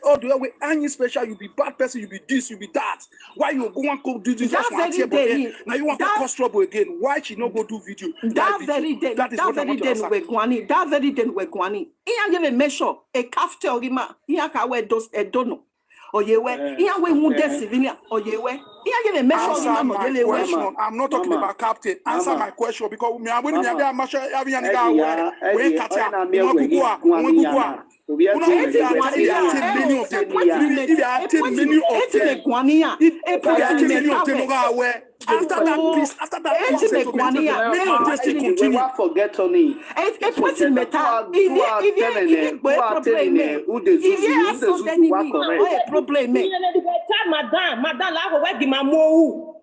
all the way any special, you be bad person, you be this, you be that. Why you go and go do this? That very day. Now you want to cause trouble again. Why she not go do video? That very day. That very day we Kwani. That very day we Kwani. Iyan give a measure a calf teorima. Iyan ka we dos e dono. Oyewe. Iyan we munde civilian. Oyewe. Iyan give a measure. Answer my question. I'm not talking about captain. Answer my question because me when me have a having a nigga we katia. We are 10 million of them. After that, please, after that, continue. Forget on it.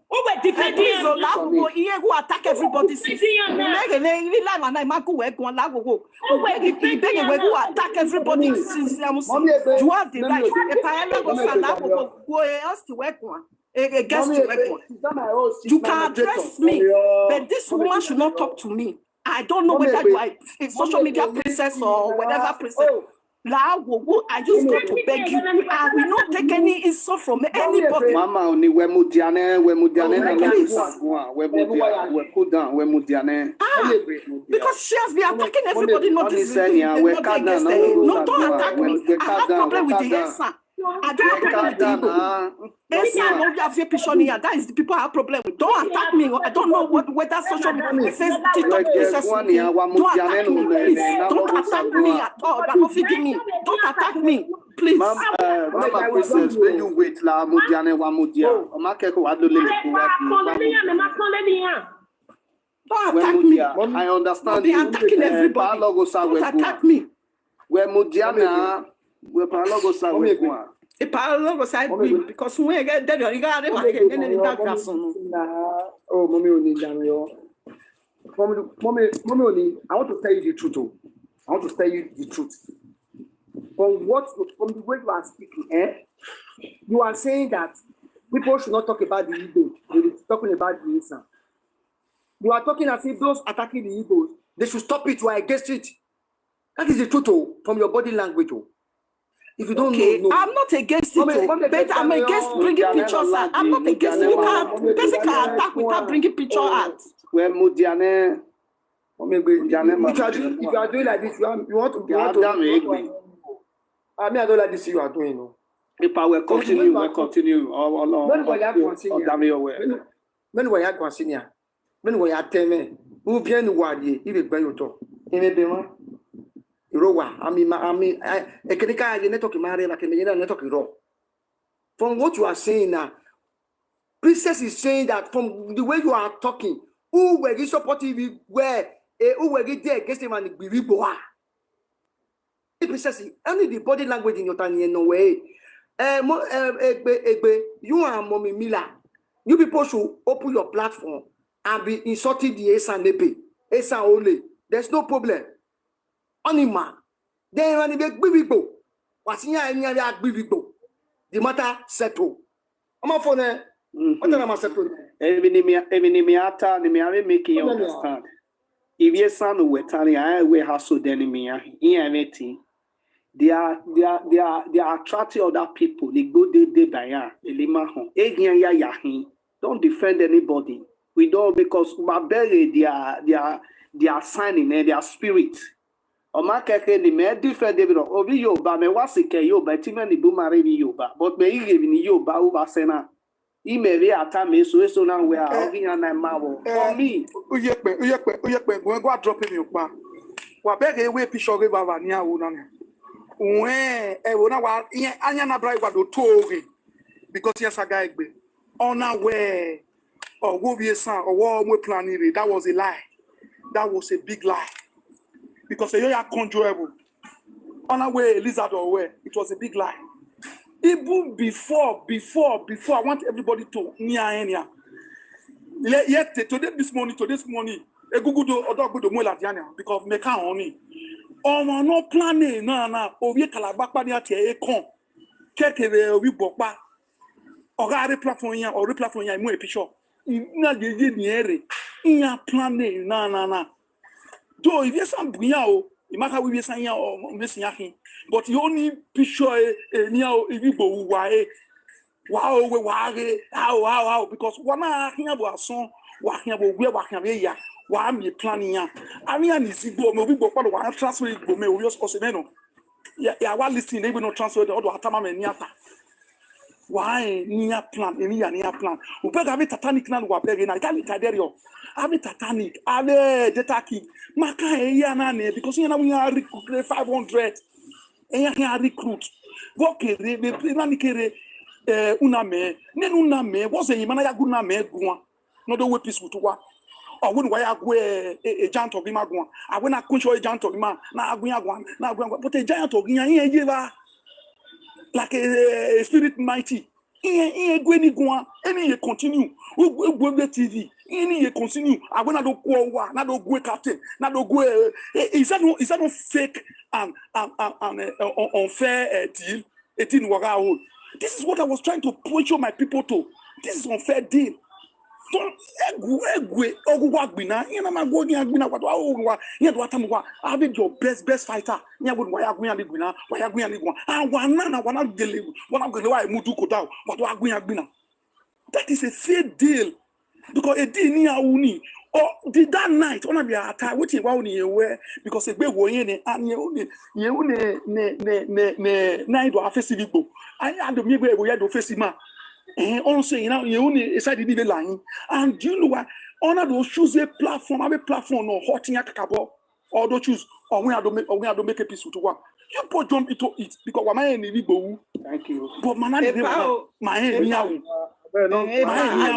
Oh, but defending so loud, who attack everybody. Who attack everybody since you have the right. You can address me, but this woman should not talk to me. I don't know whether you are a social media princess or whatever princess. I just got to beg you. I will not take any insult from anybody. Mama, only we mudiane. Because she has been attacking everybody, not this. Don't attack me. I have problem with the Esan. I don't have problem with the Igbo. Esan, that is the people I have problem with. Don't attack me. I don't know whether social media says TikTok princess. Don't attack me, please. Don't attack me at all. Don't feed me. Don't attack me, please. Mama princess, when you wait la mudiane wa mudia. Don't attack me. I understand. Be attacking everybody. Don't attack me. We're mudiana. We're Eloghosa because when I get there, you got oh, mommy, only. I want to tell you the truth. I want to tell you the truth. From the way you are speaking, you are saying that people should not talk about the Igbo. They are talking about the Esan. You are talking as if those attacking the Igbos, they should stop it. You are against it. That is the truth from your body language. If you don't know, I'm not against it, but I'm against bringing pictures out. I'm not against it. You can basically attack without bringing picture out. Where Mudiane, if you are doing like this, you want to. I mean, I don't like this. You are doing. If I will continue, we'll continue. When we are consigning, when we are telling, who bien wadi, if it by your talk. From what you are saying now, Princess is saying that from the way you are talking, who were you supporting where who were you there against him and be boa? Princess, only the body language in your tongue in no way. You are Mommy Mila. You people should open your platform and be insulting the Esan Nepe. Esan only. There's no problem. Anima, then when they be Igbo, what's in your Igbo? The matter settled. I'm a phone. What am I settled? Evinimiata, the making you understand. If your son were telling I will hustle enemy in anything, they are attracting other people. They go they by ya, Elimaho, Egian Yahin. Don't defend anybody. We don't because my belly they are signing their spirit. Omakeke ni me different David obi Yoruba me wasike Yoruba ti me ni bu mare ni Yoruba but me ire ni Yoruba u ba sena I me re ata me so na we are ogi na mawo for me uyepe we go drop me opa wa bege we picture ge baba ni awo na we wo na wa anya na drive do toge because yes aga egbe ona we or go be Esan or what we planning that was a lie. That was a big lie. Because you are controllable. On our way, lizard or where it was a big lie. Even before, I want everybody to near. Yet today, this morning, a Google or dog good mola diana because me can't only. Oh, no planning, no. Ovi kalabakpa ni ati e con. Kekebe ovi bokpa. Or replatform ya or replatform ya mo e picture. Ina jeje ni ere. Iya planning, na. Do if you some brilliant, Imaka we say ya or missing yakin. But you only picture near Igbo wow, how because one here about son, walking about where walking away ya, why me planning ya. I mean, is Igbo, maybe but one transfer Igbo, me, we also know. Yeah, while listening, they will not transfer the other Atama and Niata. Why near plan, near plan? We beg a bit Titanic now, we beg in Italy. Have it Titanic, have data key. Maka Yanane, because you know we are recruit 500. And you are recruit. Voke, they play uname, nenuname, was a manaya guname, guan. No the way peace with one. Or when I go a giant of Imagua, I when I control a giant of Ima, now but a giant of Ina, like a spirit mighty. Any continue. We TV. Any continue. I when I don't go, not go captain, not go. Is that not fake and unfair deal? 18 waga. This is what I was trying to point my people to. This is unfair deal. Don't have your best fighter. That is a fair deal. Because a deal near uni or did that night on a be attack, which is why aware because a big way and you night or festival. I had the maybe we had to festival. And also, you know, you only decided the line. And do you know what? Honor those choose a platform, have a platform or hotting at cabo, or don't choose, or we have to make a piece to work. You put jump into it because what my enemy go. Thank you. But my I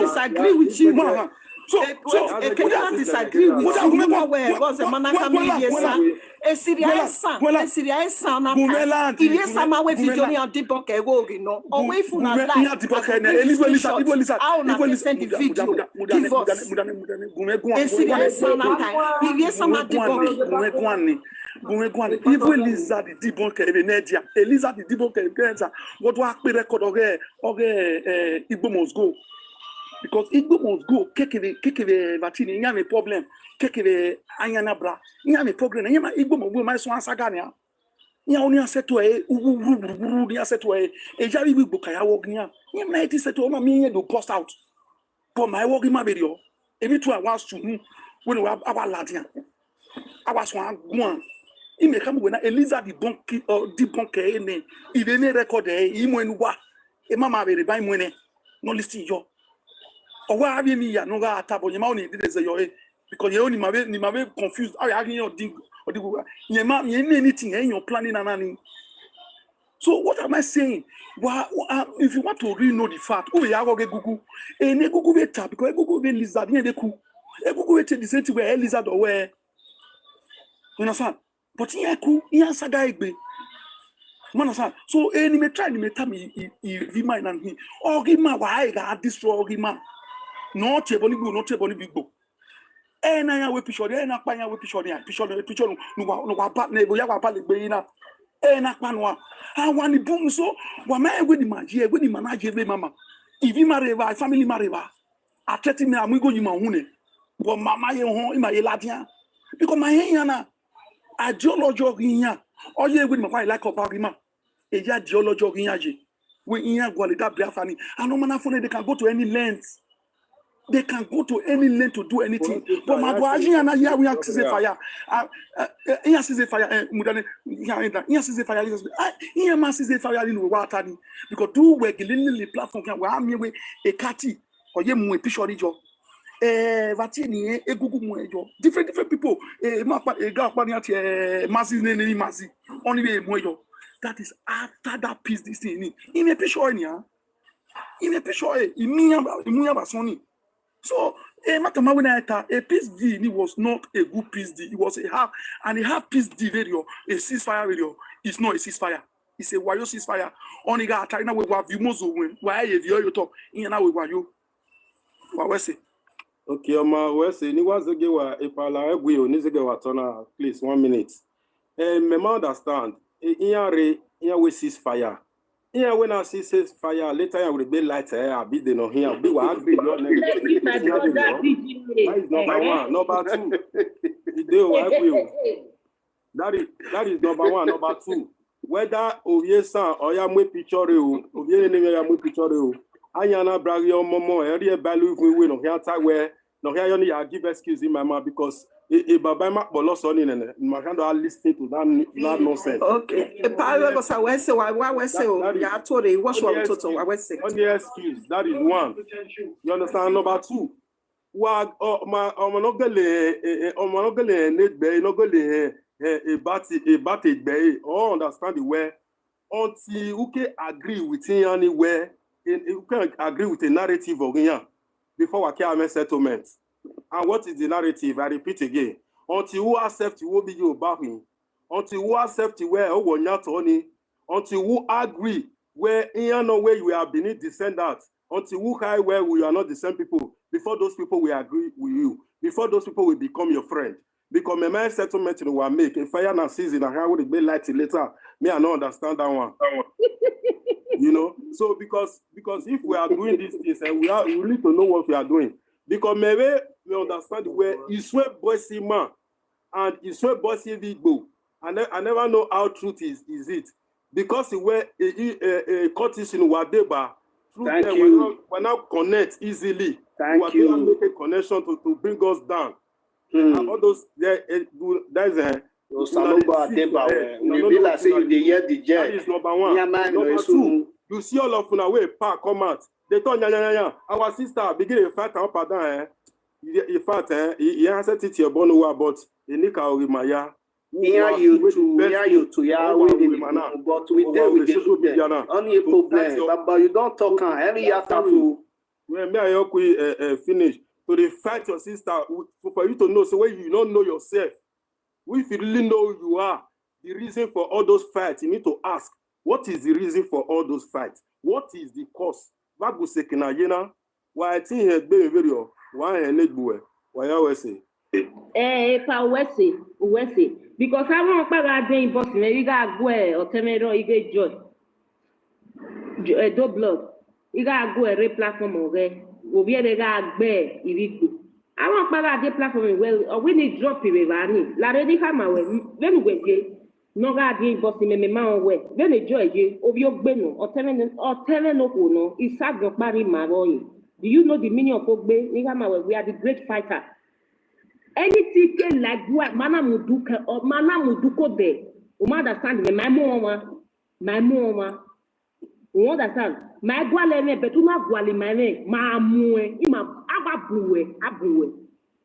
disagree with you. So can disagree with you? Where was a manaka a serious son, if you somehow with you on the book, a wog, you know, away from our life. I will send the video. Give us a serious son. If you somehow the book, even Lisa the debunk Venetia, Elisa the debunk what do I record Igbo must go. Because Igbo must go, kekeve vatini, you have a problem, kekeve ayanabra, you have a problem, and Igbo must go, my son Sagania. You only said to a you said to a Javi Bukaya Wognia, you might say to me to post out. For my working my video, every 2 hours to me when we have our Latin. I was one. He may come when Elisa debunk or debunk any, even a record, even what a mamma very by money, no listing your. Or why have you no table? You only did your because you only may confused. I have your dig or the you may anything in your planning and running. So what am I saying? Well, if you want to really know the fact, oh yeah, get Google, and Google better because Google be lizard near the cool. Google better the same where lizard or where you understand. But here cool, here saga igbe. Understand? So any may try to tell me if he might and he or give my why I destroy him. Not a bonny blue, not a bonny big book. And I will picture there, and I will picture no partner, we have a public beina. And I want the boom so, what may with the magia, with the manager, mamma. If you marry, family marry, I tell me I'm going to my hune. But mamma, you home in my Latin. Because my hena, a geology in ya, or ye with my like of argument. A geology in yaji. We in ya quality Biafani. I know man, they can go to any length. They can go to any length to do anything. But my boy, here we have fire. Here is a fire. Here is a fire. Here is a fire in water. Because two were the platform can wear me with a catty or ye mu picture jo. Vatini e Google mu jo. Different people. A girl Mazi nene Mazi. Only a mojo. That is after that piece this thing. In a picture in a picture in me Sony. So, a peace deal was not a good peace deal. It was a half peace deal video, a ceasefire video. It's not a ceasefire. It's a wayo ceasefire. Only got China we have you most win. Why have you talk in now with wayo? What was it? Okay, Wesi, ni was again a pala egwe o ni zege watona. Please 1 minute. Me understand. In we ceasefire. Yeah, when I see says fire, later I will be light. I'll be the no here. Be what be not negative. That is number one. Number two, the day I will. That is number one. Number two, whether Esan or ya mwe picture o, name ya mwe picture o. Anyana bragi o momo area value we no here tag where no here only I give excuse in my mouth because baba ma bolos on in my hand are listening to that nonsense. Okay. Eloghosa we say why we say ya told it what's wrong total why we say. On the excuse, that is one. You understand? Number two, wa omonogele negbe inogele ebate gbe or understand the way until you can agree with anywhere you can agree with a narrative of before we can make settlement. And what is the narrative? I repeat again. Until you accept you will be your backing. Until you accept where until you agree where in no way you are beneath descendants. Until you high where we are not the same people. Before those people will agree with you. Before those people will become your friend. Because my settlement you will make a fire and season and how would it be light later? Me, I don't understand that one. You know, so because if we are doing these things and we need to know what we are doing. Because maybe we understand where Iswe bossy man and Iswe bossy Igbo. I never know how truth is it. Because where a courtish in Wadeba, we now connect easily. Thank we you. Make a connection to bring us down. And all those that is a we feel like say you hear the jet. That is number one. Number two, you see all of una way park come out. They told our sister begin a fight up and down. In fact, he answered it your born but he nika orimaya. Hear you to yeah, but we deal with the only a problem. But you don't talk on every after fool. When me I finish. So they fight your sister for you to know. So when you don't know yourself, if you really know who you are, the reason for all those fights, you need to ask, what is the reason for all those fights? What is the cause? Why I think he been video. Why I need boy? Why I say? Wese. Because I want to go in Boston. You got go or Temero, you get George. Do blood. You got go a platform over. We are the guy bear Igbo. I want to platform well. We need drop it. La ready hammer. When we no God in Boston, me man way. When a joy of your beno or telling no, is sad your body maroy. Do you know the meaning of Ogbe? We are the great fighter. Anything like what Mana Muduka or Mana Muduko de, you understand me, my mama. You understand? My gualene, but you not guali my name, ma mue, ima abue.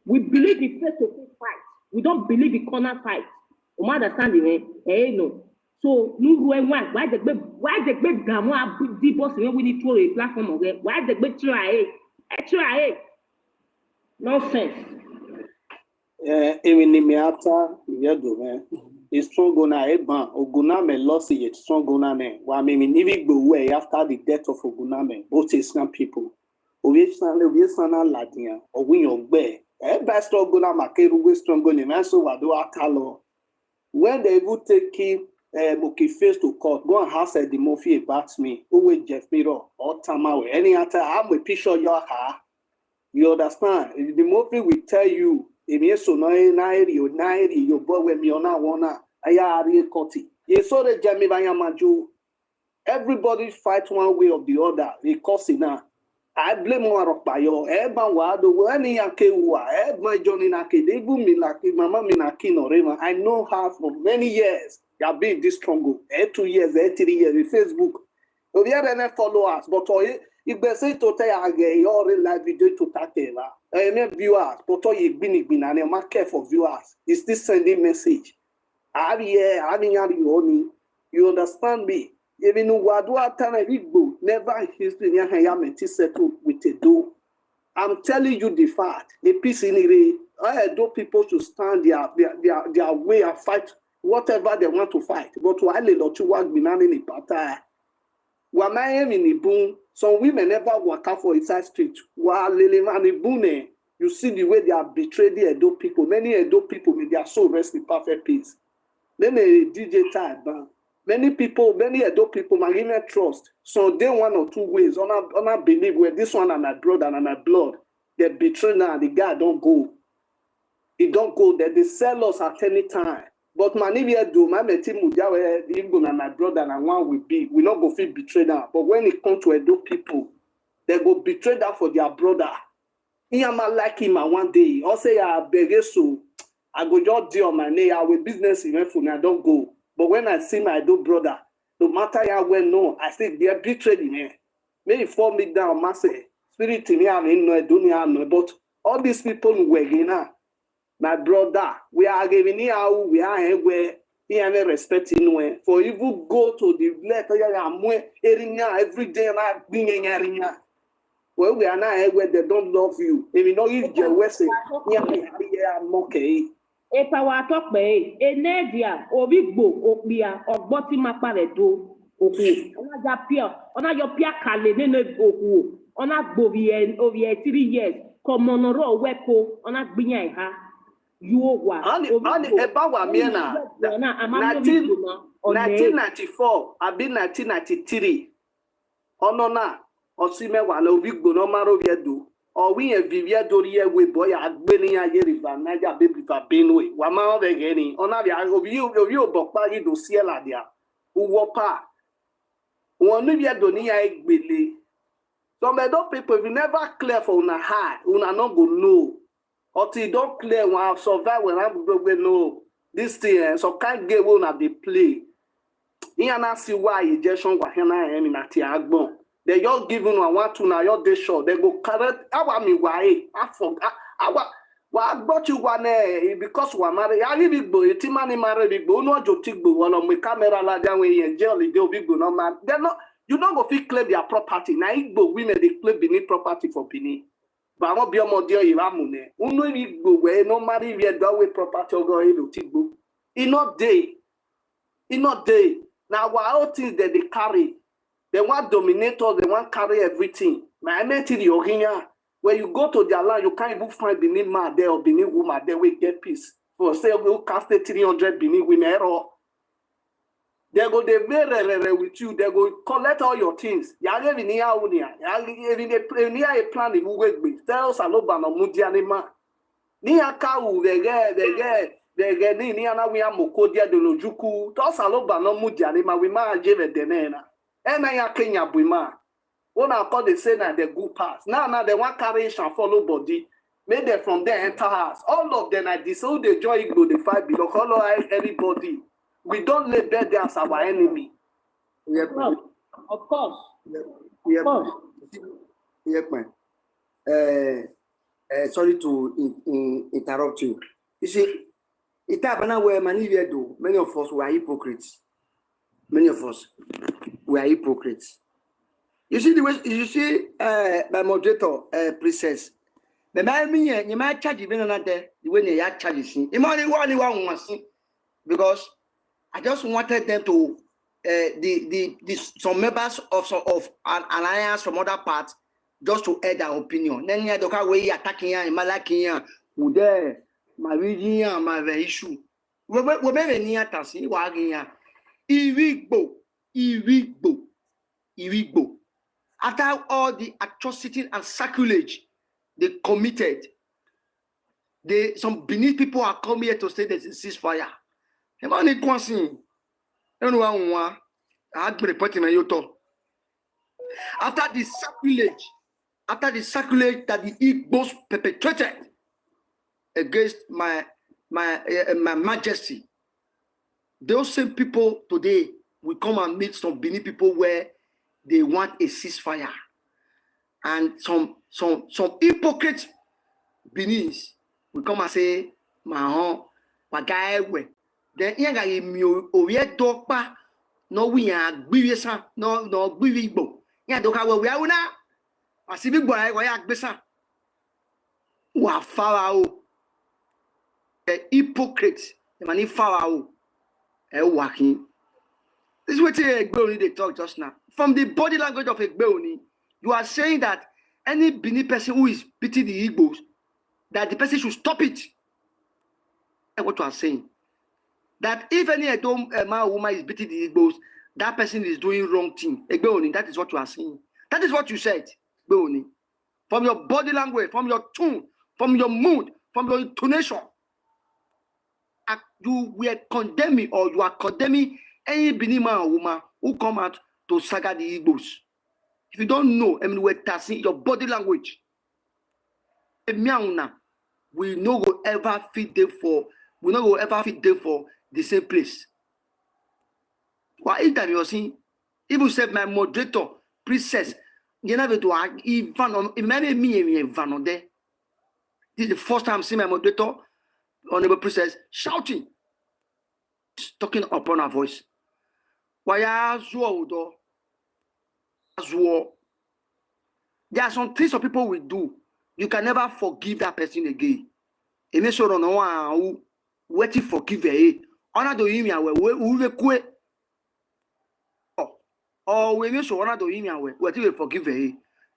We believe in face-to-face fight. We don't believe in corner fight. You understand me? No. So, why the big gamma the boss when we need to a platform of it? Why the big try? Nonsense. Even in Miata, it's strong on a ban. Oguname lost it strong on a man. Well, I mean, even go away after the death of Oguname, both Esan people. Oviesana Ladia, or win your bear. Everybody strong on a Makeru, we strong on a man, so I do a talo. When they would take him, Moki face to court, go and ask the Murphy about me, who will Jeff Miro or Tamawe. Any other, I'm a picture your hair. You understand? The Murphy will tell you. Emieso no nairi your boy when me ona wana ayari koti. Ye so the jami banya maju. Everybody fight one way or the other. Because now I blame one of by your eba wado any yake wa my Johnny Naki they go me like mama me naki no rema. I know her for many years. You have been this strong. 2 years, 3 years in Facebook. We have followers, but if they say to tell again, you're live video to Takeva. I mean viewers, but you been and you must care for viewers. Is this sending message? You understand me? Even Wadua Tana Igbo, never in history Yahayameti settled with a do. I'm telling you the fact. A piece in it, I do people to stand their way and fight whatever they want to fight. But to Ali or to work binani in Pata. Wamayem in the boom. Some women never walk out for inside street. While Leleman Bune, you see the way they are betrayed the Edo people. Many Edo people, they are so rest in perfect peace. Then a DJ type, many Edo people, might even trust. So they 1 or 2 ways, on a believe where this one and my brother and my blood, they betray now, the guy don't go. He don't go there. They sell us at any time. But man, if you do, my team Mujawe, the Igbo and my brother and one will be, we not go feel betrayed now. But when it comes to Edo people, they go betray that for their brother. He am like him one day. Or say I beg so I go just deal on my name. I will business event for me. I don't go. But when I see my Edo brother, no matter how well no, I say they are betrayed me. Maybe fall me down, master. Spirit in me, I mean no, no. But all these people who were here. My brother, we are giving you how we are where he ain't respecting when for you go to the letter every day and I bring in area. Well, we are not where they don't love you. If you know you just West, okay. If I were talk by a Nadia or Big Bo or Bia or Botima Paredo, okay, on a your Pia Kale, then on a Bovien over 3 years, come on a row, wepo, on a Binya. You are 1994, I've been 1993. Onona, Osime one of Igbo no maro viedo, or we a Vivia Doria with boy at Benia Yeriva, Naja baby for Benway, Wama again, Onavia of you, Bokpagi do Sierra dia, Uwopa. One Nivia Donia Billy. Some other people will never clear for una high, una not go no. Until don't clear when I survive when I'm going no this thing, so can't get one at the play. You not see why you just show what hena am in a tiagbon. They just giving one to now your day show. They go correct. I want me why I forgot. I got you one because one married. I live big boy. It's money married big boy. No joke big boy. One of my camera la down way and jelly. They'll big boy. No man. They're not. You don't go feel claim their property. Now Igbo women they claim beneath property for Benin. But I'm not be more dear Iramune. Uno Igbo where no marry we do away property or go into Tigbo. In not day. Now what all things that they carry. They want dominators, they want carry everything. My met in the Original. When you go to their land, you can't even find Benin man there or Benin woman there will get peace. For say we'll cast 300 Benin women or they go they very with you, they go collect all your things. You have in here, you have a plan in work with. Tell us a lot about Mudianima. Nia Kau, they get Niana, we are Mokodia de Lojuku. Tell us a lot about Mudianima, we might give a denena. And I Kenya Bima. What I call the say that the good pass. Now they want carry and follow body. Made them from there enter house. All of them are this. So they joy go the fight below. Follow everybody. We don't let them as our enemy. Yep. Well, of course. Yep. Yep, man. Sorry to interrupt you. You see, it happened where many of us were hypocrites. Many of us were hypocrites. You see the way you see my moderator, Princess. The man you might charge even another the way they are charging. The money one wants because I just wanted them to some members of an alliance from other parts just to add their opinion. Then you look way attacking here and malaking would there my region my issue. We never near Tassi wagging Igbo. After all the atrocities and sacrilege they committed, some Benin people are coming here to say there's a ceasefire. After the sacrilege that the Igbos perpetrated against my majesty, those same people today will come and meet some Benin people where they want a ceasefire, and some hypocrite Beninese will come and say, "Mahon, wagaewe." Then here guy oye dokpa no we are gbiyesa no gbiyigbo. Here doka we are una asibi gbo ai we agbesa. Wa farao. The hypocrite, the mani farao. Working. This is what Egbeoni they talk just now. From the body language of Egbeoni, you are saying that any Benin person who is beating the Igbos, that the person should stop it. That's what you are saying. That if any man or woman is beating the Igbos, that person is doing wrong thing. Egbeoni, that is what you are saying. That is what you said, Egbeoni. From your body language, from your tone, from your mood, from your intonation. you were condemning or you are condemning any Benin man or woman who come out to saga the Igbos. If you don't know, I mean, we're tasking your body language. We no go ever fit there for the same place. Why is that you're saying? Even said my moderator, princess, you never do Ivan me Ivan there. This is the first time I'm seeing my moderator, honorable princess, shouting, talking upon her voice. Why are you? There are some things some people will do. You can never forgive that person again. And make sure no one who waiting forgive her. Honor to him we or we make sure honor to him waiting forgive her.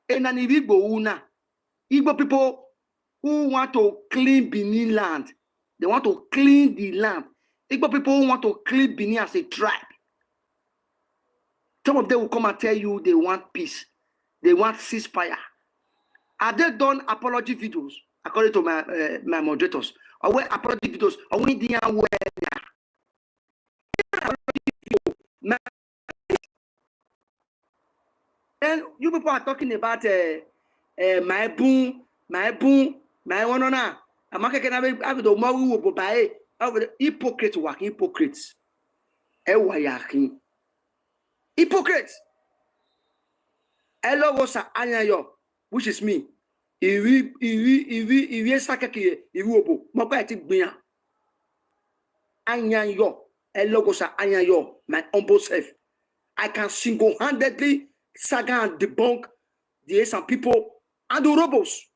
And then Igbo people who want to clean Benin land, they want to clean the land. Igbo people who want to clean Benin as a tribe. Some of them will come and tell you they want peace. They want ceasefire. Have they done apology videos according to my moderators? Or where apology videos? Or we didn't and you people are talking about my boom, my one on a market can have the more buy hypocrites work hypocrites. Hypocrites. Eloghosa anyayo, which is me. Iwi sakaki urohbo. Moko eti gbiyan. Anyayo, Eloghosa anyayo, my humble self. I can single-handedly saga and debunk the Esan people and the urohbos.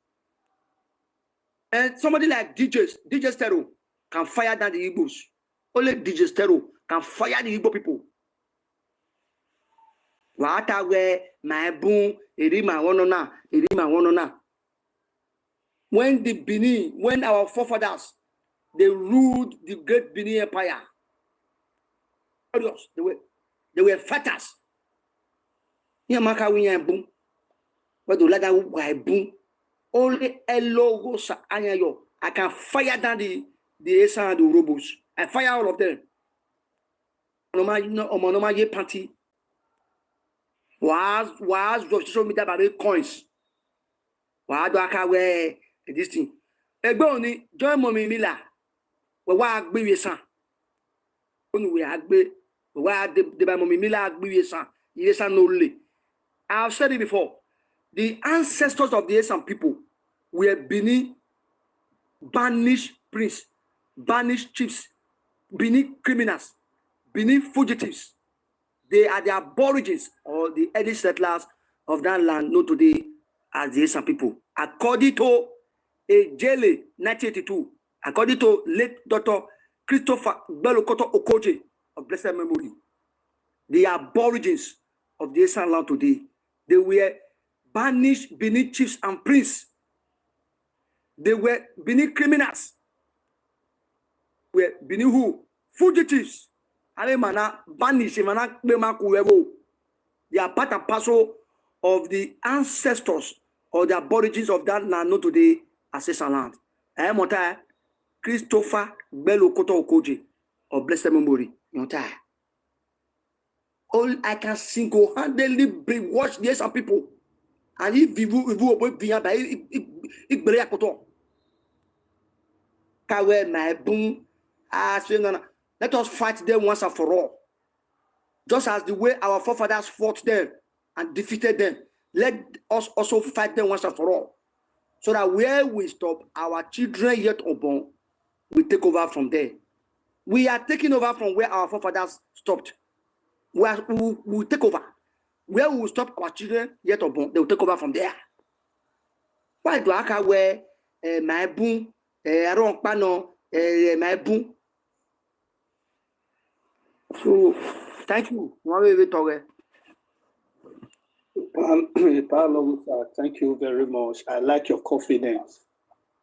And somebody like DJ Stero can fire down the Igbos. Only DJ Stero can fire the Igbo people. When our forefathers they ruled the great Benin Empire, they were fighters. Only Eloghosa anyayo. I can fire down the Esan and the urohbos. I fire all of them. Party. Was social media by coins. Why do I wear this thing? Ebony, join Mommy Mila. Why be Esan? We had be why the Mommy Mila be Esan. Esan only. I've said it before. The ancestors of the Esan people were Benin banished priests, banished chiefs, Benin criminals, Benin fugitives. They are the aborigines or the early settlers of that land known today as the Esan people. According to Ejele 1982, according to late Dr. Christopher Belokoto Okoje of blessed memory, the aborigines of the Esan land today, they were banished Benin chiefs and priests. They were Benin criminals. Were Benin who? Fugitives. They are part and parcel of the ancestors or the aborigines of that land known today as Esan land. I am Christopher Belokoto Okoje of blessed memory. All I can single-handedly brainwash the Esan people. And if you will be by it, my boom, let us fight them once and for all. Just as the way our forefathers fought them and defeated them, let us also fight them once and for all. So that where we stop, our children yet unborn will take over from there. We are taking over from where our forefathers stopped. We will take over. Where we will stop, our children yet unborn, they will take over from there. Why do I wear my boom, my boom? So, thank you. Thank you very much. I like your confidence.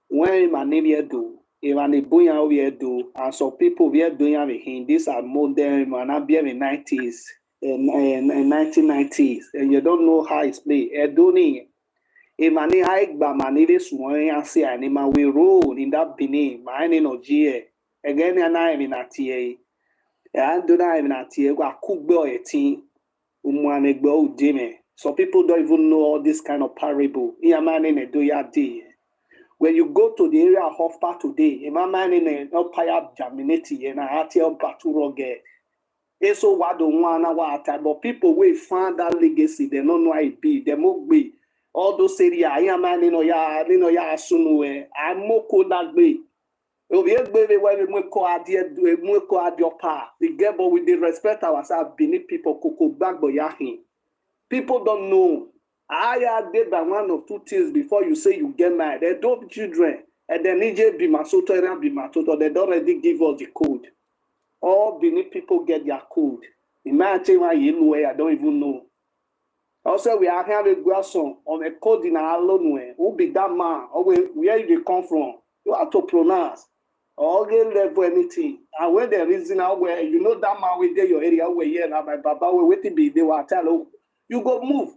When my name here do, even the boy here do, and some people we are doing with him. These are modern, man. I be in the 90s and 1990s, and you don't know how it's played. Edoni, man, I man, this one I say, and we roll in that Benin, man, no GA. Again, and I am in a TA. And do not even a TA. Go cook boy a teen. Umwanegbo dime. Some people don't even know all this kind of parable. When you go to the area of Hofpa today, a man in an empire germinati and a hatiel baturoge. So what don't wanna water, but people will find that legacy, they don't know it be, they must be. All those area, I am man in Oya Sunue, I'm moko that way. When we call your pa, the gable with the respect ourselves beneath people, Coco Bagbo Yahin. People don't know. I did by one of two things before you say you get married. They don't children, and then EJ be Masoto and be Matoto. They don't already give us the code. All beneath people get their code. Imagine why you know I don't even know. Also, we are having a grandson on a code in our own way. Who be that man? Or where you come from? You have to pronounce. Or get level anything. And when the reason out where you know that man will get your area where here now my Baba will wait to be they will tell you go move.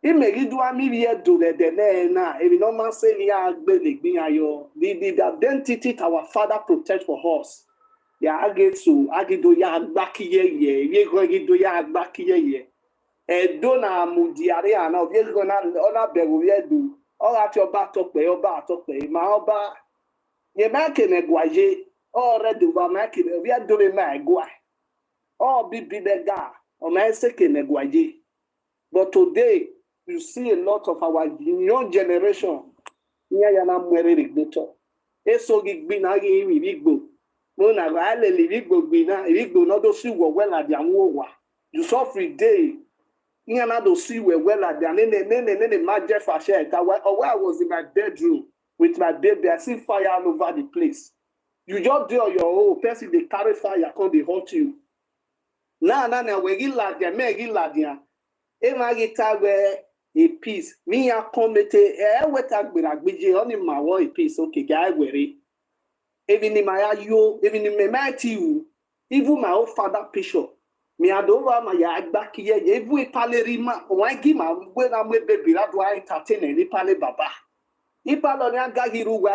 It may you do a million do the now. If you no man say the identity our father protect for us. Ya agetsu agido ya agbakiye ye go gido ya agbakiye ye. Dona mudiare ana obi go na ona beru ye du. O ati oba tope ma oba ye ma kene gwaje o ready wa ma kene we do me ma gwa. O bibi the guy o ma se kene gwaje. But today, you see a lot of our young generation. Nyayana mwere rignator. Eso gigbina gi Igbo. Mona rale Igbo gbina. Igbo no do see well at the amwa. You suffer day. Nyana do see well at the nene major fashion. Where I was in my bedroom with my baby, I see fire all over the place. You just do your own person. They carry fire, come they hurt you. Na we giladia, me giladia. Emagita where a piece. Me a comete wetag with a biji only my war a piece. Okay, guy weary. Even in my even in my you, even my own father picture. Me adova my yard back here. Every palerima, why give my when I'm with baby, that do I entertain any pale baba. Ipalonia gagiru, when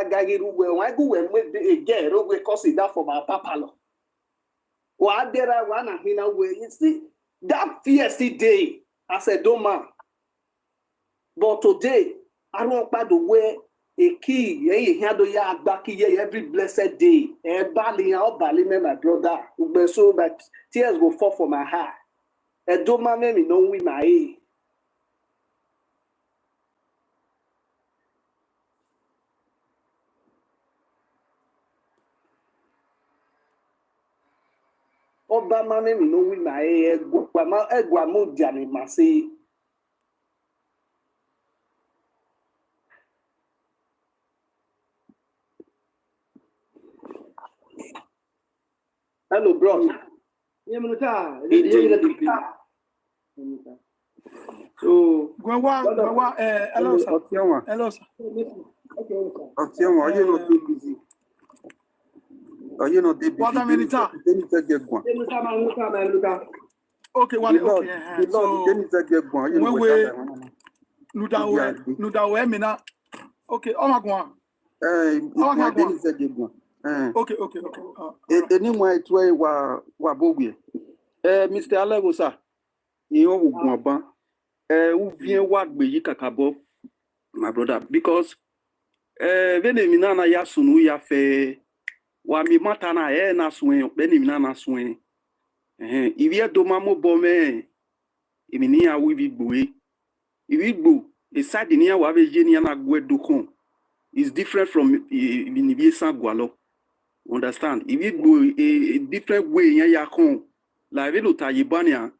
I go and with a girl, we consider for my papalo. What there I wanna in a way, you see that fierce day. I said, don't man. But today, I don't by the way a key, every blessed day. Bali, my brother. So that tears will fall from my heart. And don't man me know with my age. Obama me know with my egg, Johnny Massey. Hello, bro. So, Are you not busy? Okay, one okay. Okay, Mr. Eloghosa, my brother, because Veneminana Yasunu Yafe, Wami Matana, na swing, Benimina swing. If you do Mamo Bome, Iminia will be buoy. If it boo, a side in here, Wavejaniana Gueducon is different from Esan Gualo. Understand? If it boo a different way, Yakon, La Velo Tayibania,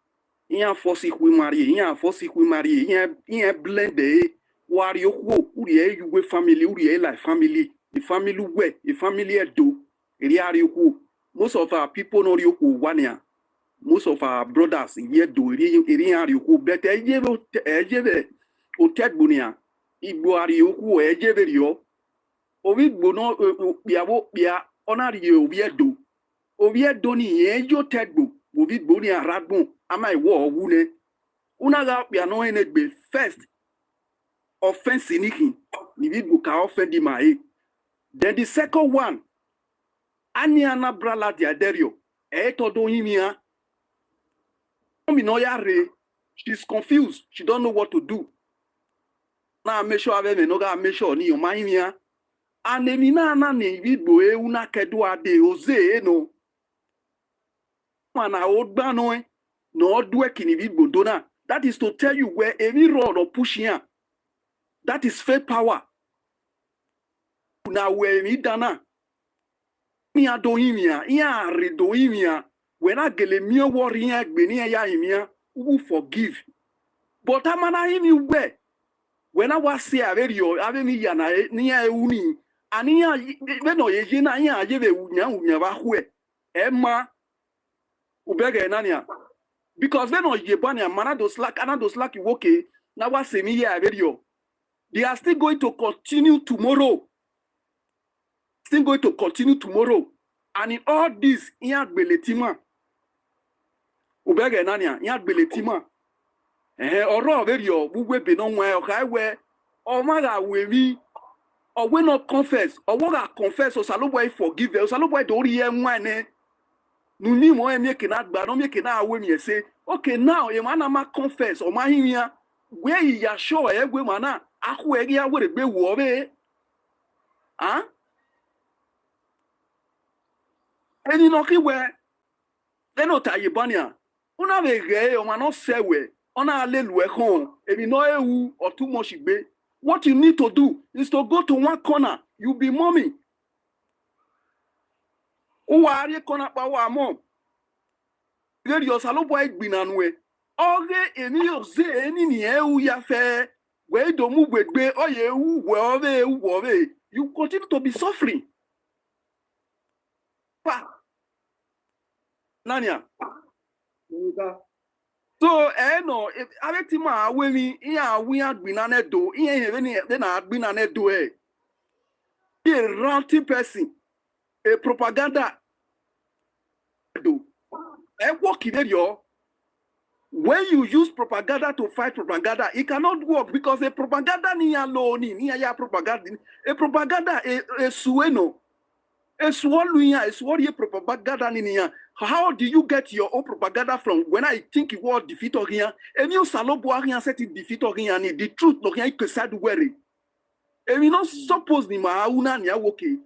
in force we marry, in force we marry, in blend the warrior who you with family, who like family, the family way, the family do. Most of our people know you who one year. Most of our brothers here do you but Ejebe o Tedbunia, Igbo are you who Ejeverio, or we will not be honor you, we do. O we doni Ejo Tedbu, will be Bonia Radbon, am I war wounded? Unaga we are knowing it be first offense in him, if it can offend him. Then the second one. Aniana brala diaderio. Todo himia. She's confused. She don't know what to do. Now make sure I no ga make sure ni yoma himia. Anemina na ne Igbo una kedua de oze no. Mana odba no do kini Igbo dona. That is to tell you where any rod or push here. That is fake power. Now where me dana. Mi adohimia, iya redohimia. When I get a mere warrior, Benia Yamia, who forgive. But I'm an him you where. When I was say a radio, I mean, Yana, near Uni, and near Veno Yena, I gave a Unya, Emma Ubega Nania. Because Veno Yebania, Manado Slack, you okay. Now I say me a radio. They are still going to continue tomorrow. Still going to continue tomorrow. And in all this, Ian Beletima. Ubega Nania, Ian Beletima. Or radio, we will be no way, okay, where, or mother will we, or we not confess, or what I confess, or Salobay forgive, or Salobay don't hear one. Nuni mo making that, but don't make it now when you say, okay, now, a man confess, or my here, where you are sure, we mana, Aquaria would be worried. Huh? And you know, where they not Tayibania. Una vege or not say we ona alelue home. If you know who or too much be, what you need to do is to go to one corner. You be mommy. Who are you corner power mom? Get your salo boy binanwe. Oge eni oze eni ni eu ya fe. Where do move with be oh ye who you continue to be suffering. Pa. Nania. So no, if Abetima we had been an edo, then I had been an edo. A ranty person, a propaganda. Do a work in your when you use propaganda to fight propaganda, it cannot work because a propaganda ni alone, ni ya propaganda, a propaganda a sueno. A swallow propaganda in. How do you get your own propaganda from when I think you want defeat or here? And you salobo rien set it defeat or rien, the truth no rien que ça de worry. And we not suppose ni mauna ni awoke.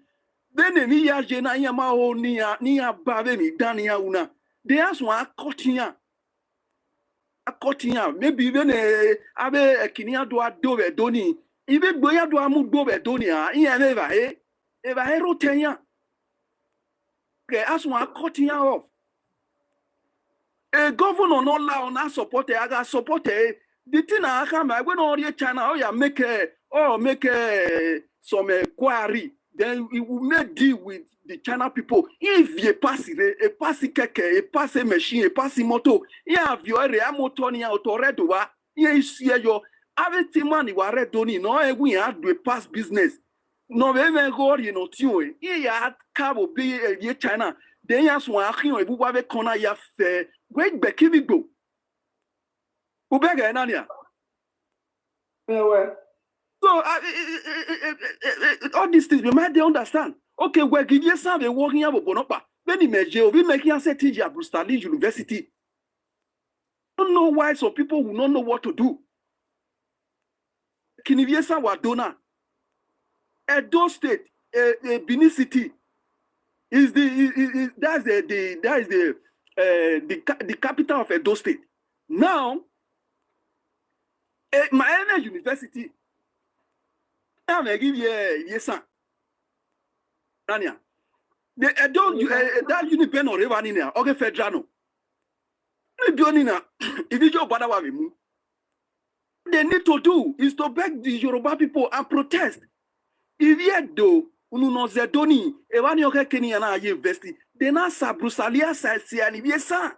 Then ni ya jena ya mao ni ya bave ni dani ya una. They ask one a cotia. Maybe even abe a kinia do a dove doni. Even boya do a move dove donia. Eva hero tenya. Okay, as one cutting off. A governor not allow not support I got supported. The thing I come I went on China, oh yeah, make some query. Then we will make deal with the China people. If you pass it, a passy keke, a passy machine, a passy moto, yeah, if you are a motor near autoredo, yeah, see your everything money were red doni, no, we had to pass business. No, even go, you know, tune. Yeah, cabo be a China. Then yes, one action, a bubba corner ya fair. Great Becky go. Ubega Nania. So, all these things, we might understand. Okay, well, give you some working out of Bonopa. Then imagine we making a set at Bristol University. I don't know why some people will not know what to do. Kiniviesa Wadona. Edo State, Benin City, is the capital of Edo State. Now, Miami University, I'm gonna give you Esan. Dania, the Edo that Unipen or Revanina, okay, Fedrano. They need to do is to beg the Yoruba people and protest. If yet though, uno zedoni, evani oke Kenya na university, dena sa brusalia sa si anibiesa.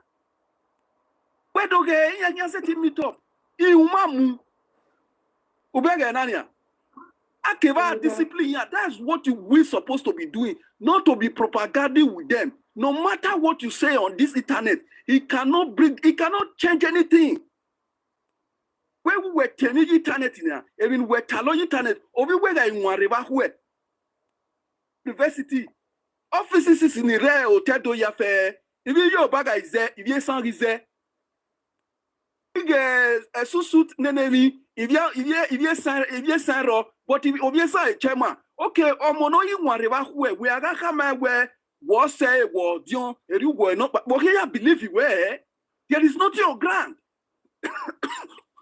Where do ge ya seti meet up? Iumamu. Ubega nania. Akeva discipline. That's what we supposed to be doing, not to be propagating with them. No matter what you say on this internet, it cannot change anything. When we were telling internet in here, even we telling internet, over where in one river where university, offices is in the rare hotel to ya fair. If you baga is there, if you sang is there. A suit nenemi, if you sign but if you say chairman, okay, or mono you want we are gonna come where was say was Dion, you were not, but here I believe you were. There is not your grant.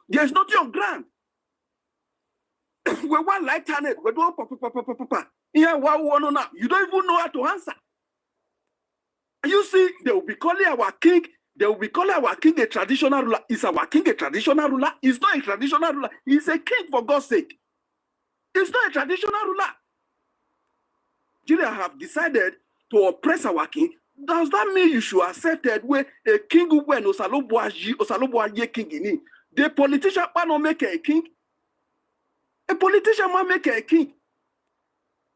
There is not your grant. We want light channel, we don't papa. Here, you don't even know how to answer. You see, they will be calling our king. They will be calling our king a traditional ruler. Is our king a traditional ruler? He's not a traditional ruler. He's a king, for God's sake. He's not a traditional ruler. Nigeria have decided to oppress our king. Does that mean you should accept it where a king who went Osalobuaye king in? The politician cannot make a king. A politician might make a king.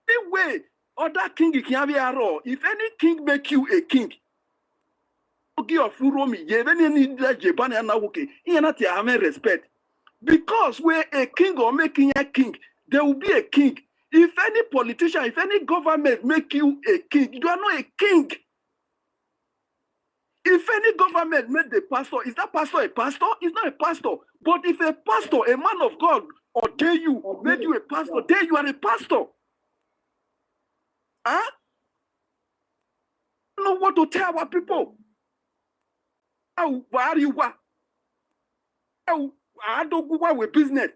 Anyway, other king can be a raw. If any king make you a king, give me respect. Because we're a king or making a king, there will be a king. If any politician, if any government make you a king, you are not a king. If any government made the pastor, is that pastor a pastor? He's not a pastor. But if a pastor, a man of God, ordain you, made you a pastor, then you are a pastor. Huh? I don't know what to tell our people. How are you? How I don't go with business.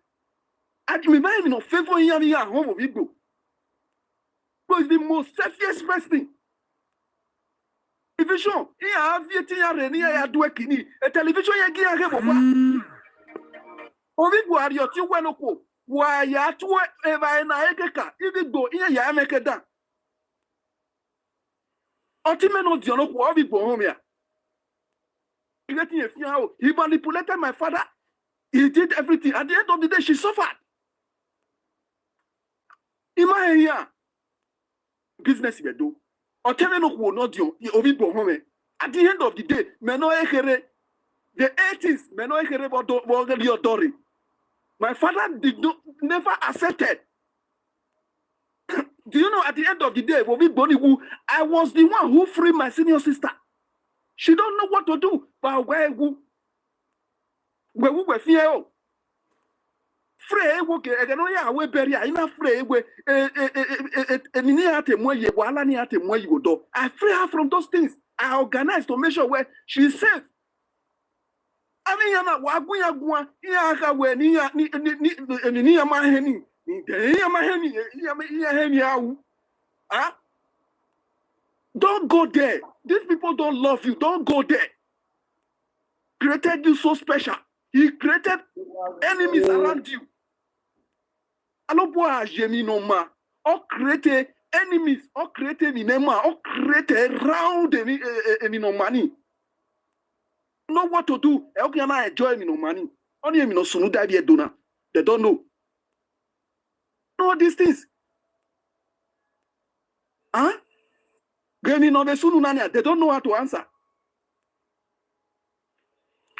I remember in favor in home of Igbo. But it's the most selfish person. Television, il y a a television, il y a Ovigo arioti wenoko, wa ya tuwe eva na egeka, Igbo, il y a mekeda. Ultimately, Dionoko, Ovigo home ya. He manipulated my father. He did everything. At the end of the day, she suffered. In my area, business you do. At the end of the day, the 80s, my father never accepted. Do you know at the end of the day, I was the one who freed my senior sister. She don't know what to do. But where we were fear. Frey woke again, we bury enough frey we I free her from those things. I organized to make sure where she's safe. I mean, yana waguya gua, yaka we ni maheni, don't go there. These people don't love you. Don't go there. Created you so special. He created enemies around you. Aloboa Jeminoma. Or created enemies. Or created Minema. Or created around Minomani. Know what to do. How can I enjoy Minomani? Only Minosunu Davia Dona. They don't know. Know these things. Huh? They don't know how to answer.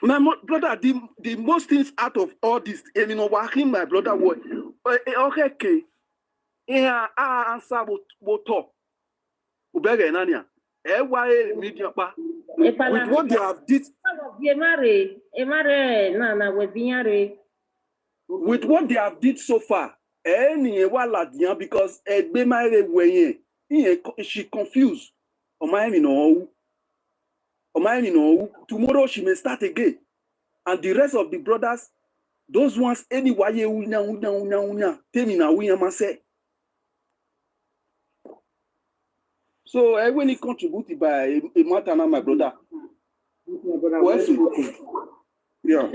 My brother, the most things out of all this, working my brother was okay. Yeah, I answer what talk. With what they have did. With what they have did so far, because she confused. Tomorrow she may start again. And the rest of the brothers, those ones, anyway, so I when it contributed by a matana, my brother. Yeah.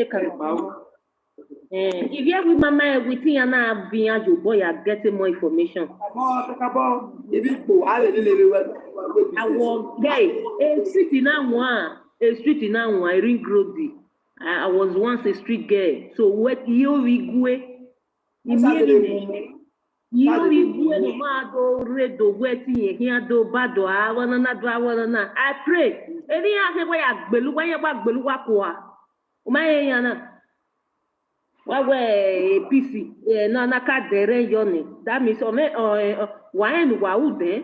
If you have with mama everything and I be as your boy are getting more information. I was gay. A street in a ring road. I was once a street girl. So what you I pray. Wawe PC no na ka dere yoni that means why and why there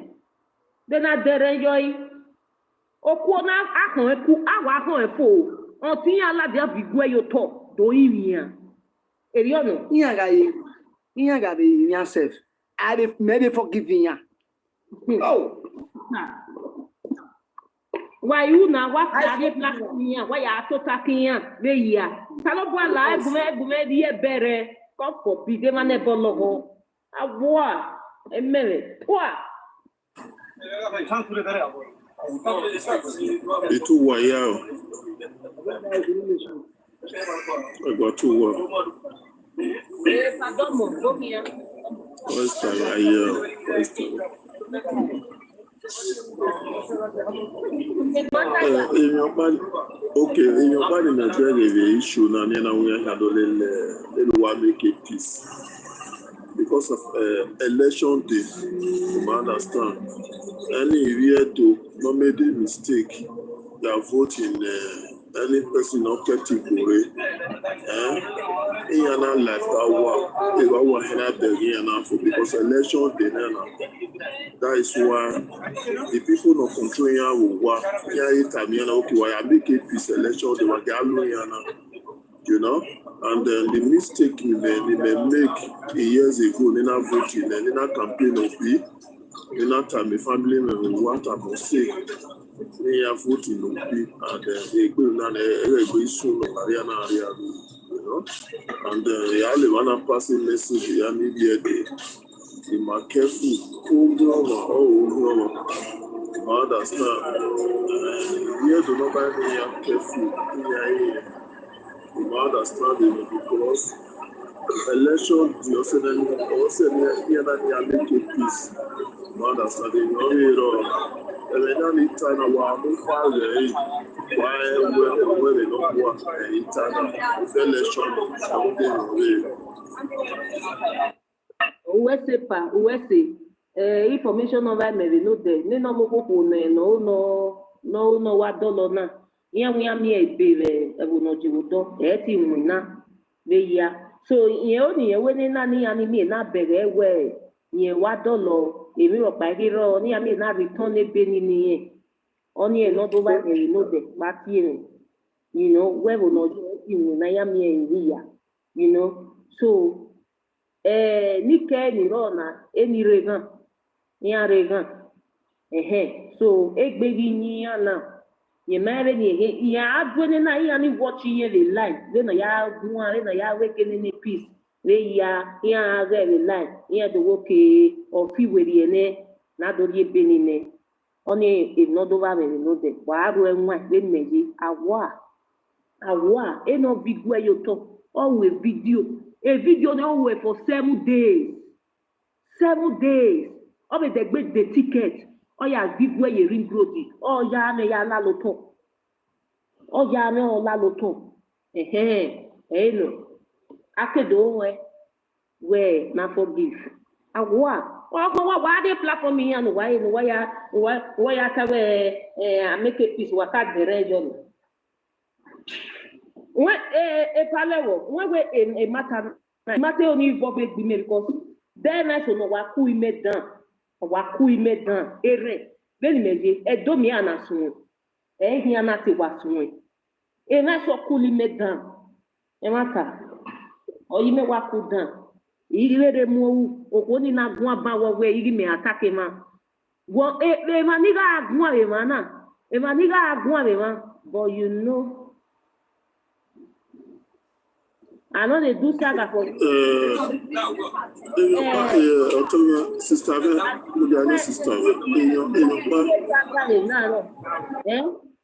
Then I enjoy. Okona ahon eku awa ahon efo. Onti ala dia vigwe yo to do iria. Eriono. Inya ga be yourself. I maybe forgiving ya. Oh. Why you now what are you blaspheming? Why are you talking? Where ya? Salobwa la gume die bere. Come for be the man ebologo. Awa. Emele. What? It's too wild. I got too wild. First time I hear. In your body, na very issue now. Now we are handling the make it peace because of election day. You understand? Any year to not make a mistake, they are voting any person not getting away. In your life, because election day now. That is why the people not controlling our work. Okay, I make a peace election. They were you know, and the mistake they may make years ago in our voting and in our campaign of be in that time the family member what I must say we are voting of be and they go now every soon of Ariana area, you know, and they only want to pass a message and maybe they are careful. I understand. Here do not buy me careful. You understand because election you also make a peace. You understand and then any time why they don't work any time election Uwese information over maybe no there. No wa dollar na. Iya we am here be no jiwodo ti na be ya. So iye oni ye we na ni ani mi na bere we iye wa dollar emi ro pa ro ni ami na return e be ni ni oni e no do ba no there ba ti you know we will no na ya mi e ya, you know. So Nike ni rona eni regan ya regan so egbegi ni na ye mere ni ya adwene na ya ni watch ye le line we na ya gun are na ya weke ni peace we ya re le line ya do woke o fi we ene na do ye benine oni e no do ba me no de wa ru enwa we meji awa eno bigwe yo to always video. A video now wait for 7 days. 7 days. Oh, they get the ticket. Oh, yeah, big way you ring brody. Oh, yeah, me ya la loto. Oh, yeah, me la loto. No. After do we na forgive. Why they platform me and why I make a peace what the region. When a palewo, when we a matter only involve me because then I don't know what we made done or what we made done. Then maybe a domiana soon. He anati was soon. A nice or coolly made done. A matter or you may walk done. You let them move or only not one about where you may attack him. Well, a maniga guamana, a maniga guamana, but you know. I know they do saga for sister,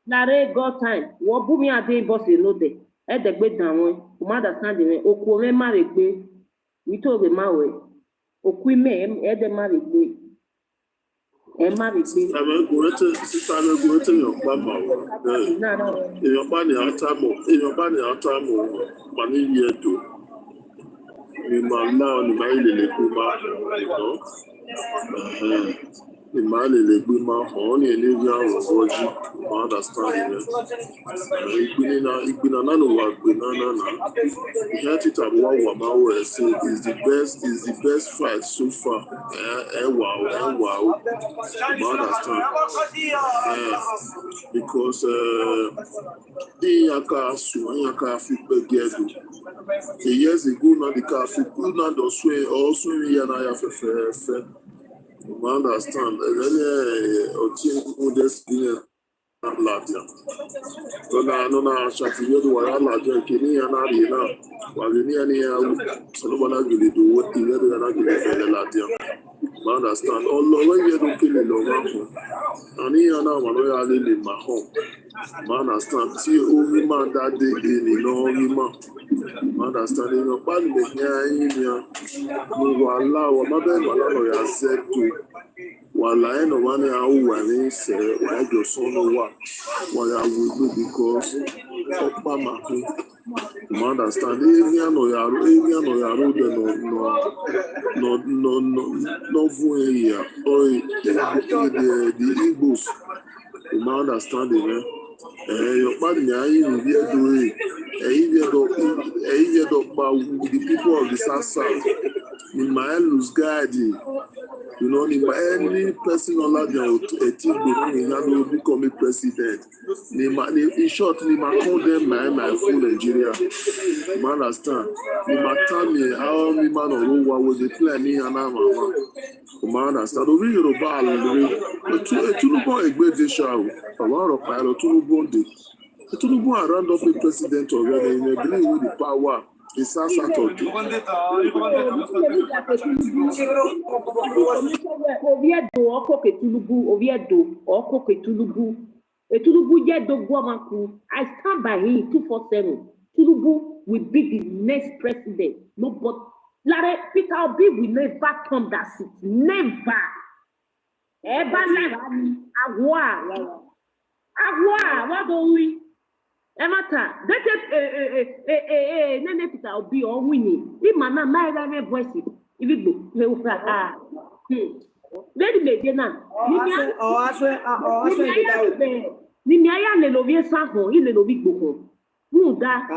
Nare God time. What boom ya day boss no day. At the bed down, mother standing, Okwe married me. We told the Maui. Okwe me, at the married me. And married me. I'm going to your mama. In your body, money here too. We man now, the man in the Kuma, you know. the man le gbe ma hon ni le ya roji ma understand it. Igbina na no wa gbe na. That it wa ma we say is the best fight so far. Wow. Ma understand. Because yaka fi pegedo. Years ago na the car fi good na do swing also ya na ya fe. I understand. And then modest Latia. No, Shati, you do what Latia, Kini, and Arena, while you near Solomon do what you never Latia. I understand. Although you don't kill it, and here now, I live in my home. I understand. See, only man that day in only man. I understand. You know, but you allow my bed, said to. While I know one hour say why do so know what I will do because Obama understand no the Igbos understand it. Your partner the people of the South in my lose guiding. You know, any person on that Igbo will become a president. In short, they might call them my full Nigeria. You understand? They might tell me how many man or what was the plan in and you understand? Over Yoruba, Tunubu a great show. A lot of pilot Tunubu around up a president already in agree with the power. It's Saturday. I stand by him 247. Tulubu will be the next president. No, but Larry Peter Obi will never come that seat. Never. Ever never. Agua. What do we? Emata, Nene Peter Obi or winning. If Mana my voice, if it do, very big now. Nimia le lovie sanho, il le lovi boko. Muda,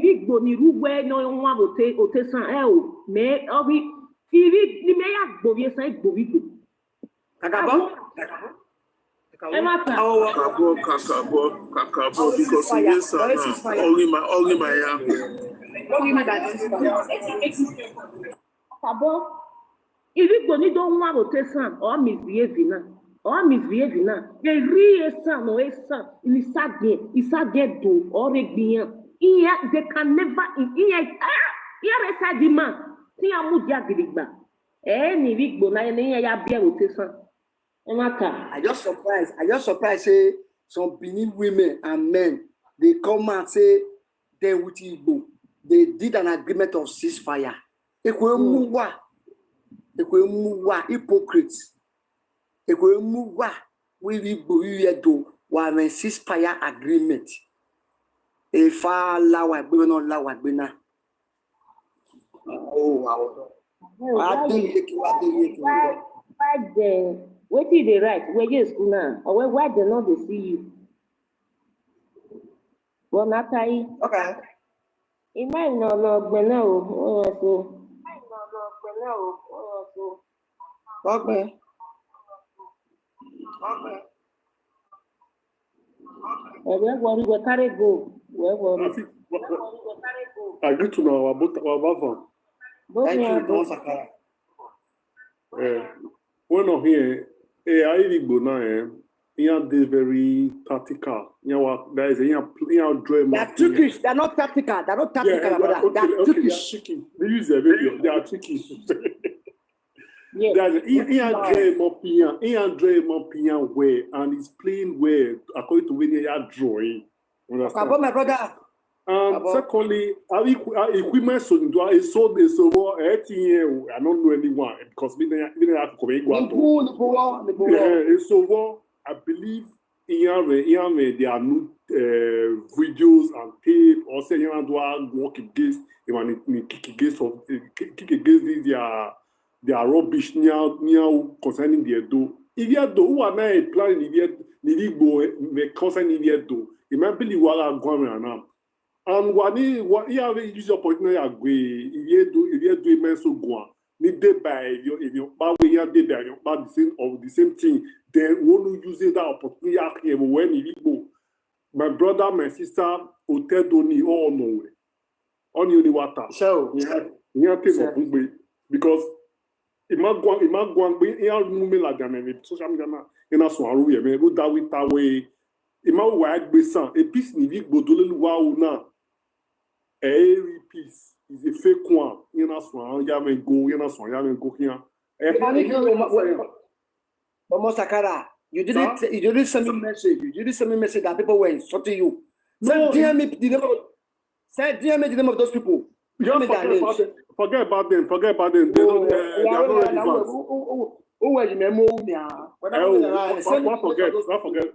Igbo ni rugwe no nwa ote san o me obi ni me ya gbo bi san gbo bi. Kakabo because yes only my ya. Kakabo Igbo ni don nwa ote san or misbehave na. Or misbehave na. They Esan no Esan isage do or regbian. They can never Resa di man. Ti amu dia gidigba. Ni Igbo na ya bia rotation. I just surprised say some Benin women and men they come and say they with Igbo. They did an agreement of ceasefire. Ekwemuwa hypocrites. Ekwemuwa we Igbo do one ceasefire agreement. If I allow it, we will not allow it. Why the what did they write? Where you school now? Or why they not they see you? Well, Natai. Okay. It might not so. Okay. Where we carry go? I get to know about Thank you, Don Sakara. When I'm here, I Igbo now, they very tactical. There is a dream. They're trickish. They're not tactical. They're trickish. They use their video. They are tricky. There's Ian dream opinion way, and he's playing way according to when you are drawing. About my brother. Secondly, equipment so it's so I don't know anyone because we didn't have to come The so I believe there are new videos and tape, or say you do work against kick against this their rubbish near concerning the Edo. If you do who are not planning if you go concerning the Edo, it might be what I'm going on. And what you have use opportunity agree if you do immense go need they buy if you buy we have they buy the same thing, then won't use that opportunity when you go. My brother, my sister, hotel doni all nowhere. On the water. So yeah, because it might go and be here moving like that. Social media na so aru ye me that with that way. It might work be some a piece ni Igbo do le wa una. Every piece is a fake one. You know so ya me go here. But Sakara, you didn't send me message. You didn't send me message that people were insulting you. Send DM me the name of those people. Forget about them. They don't. They are not relevant. Forget.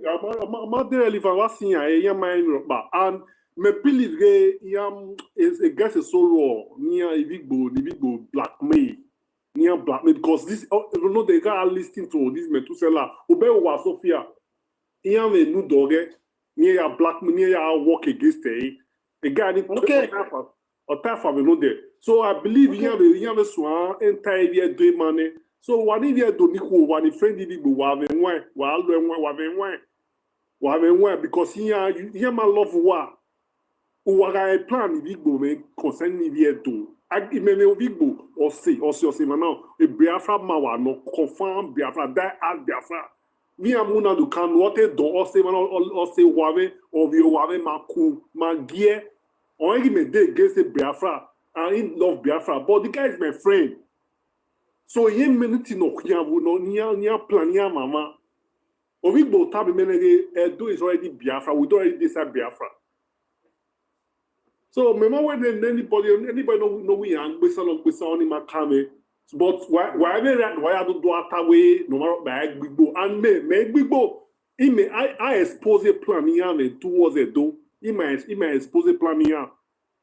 I'm not relevant. What's in here? And me believe is against so raw. Near Igbo blackmail. Near blackmail because this. You know they got listening to this Metusela. Obey was Sophia. Here me new dog. Near blackmail. Near work against a guy. Okay. Or time for me no there. So I believe you have a swan entire year do money. So what if you do Nico one friend did go why because here my love war. What I plan if Igbo may concern me here do. I may Igbo or say now a Biafra mawa no confirm Biafra die at Biafra. Me and Muna do can what they do or say wave or you wave maku magie. Or he may day against the Biafra and he love Biafra, but the guy is my friend. So he minute no near plan near mama. Or we both have Edo is already Biafra, we don't already decide Biafra. So remember when anybody know we and we on in my kame. But why I don't do that way no matter by Igbo and me Igbo. I expose a plan here towards Edo. He might expose a plan here.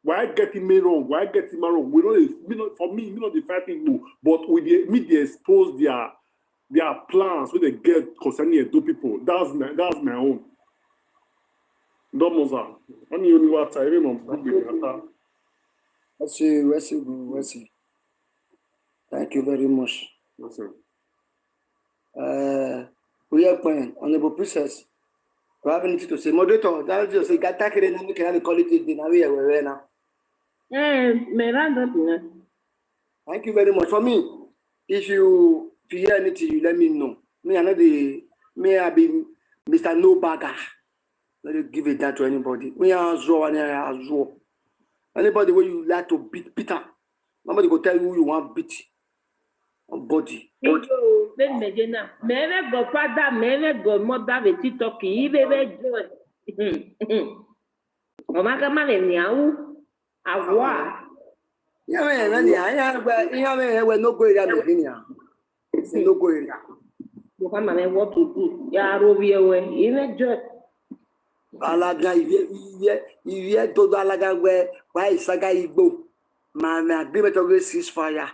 Why get him wrong? We don't for me, the fighting no. But with the media expose their plans with the get concerning Edo people. That's my own. Domoza. Only you know what I remember. Let's see. Thank you very much. Yes, sir. We are playing Honorable Princess. We have anything to say. Moderator, that just say get taken and we can call it in we now. Thank you very much. For me, if you hear anything, you let me know. Me I be Mr. No Bagger. Let you give it that to anybody. Me as well. Anybody where you like to beat Peter, nobody go tell you who you want beat. Body. Mère godfather, mère godmother with TikTok, il bébé joy. Maman comment les niaou avoir. Yeah, we no go area no go area. Pourquoi maman what to do? Ya robier we, il joy. Alaga il todo alaga we, why saga Igbo. My agreement of ceasefire.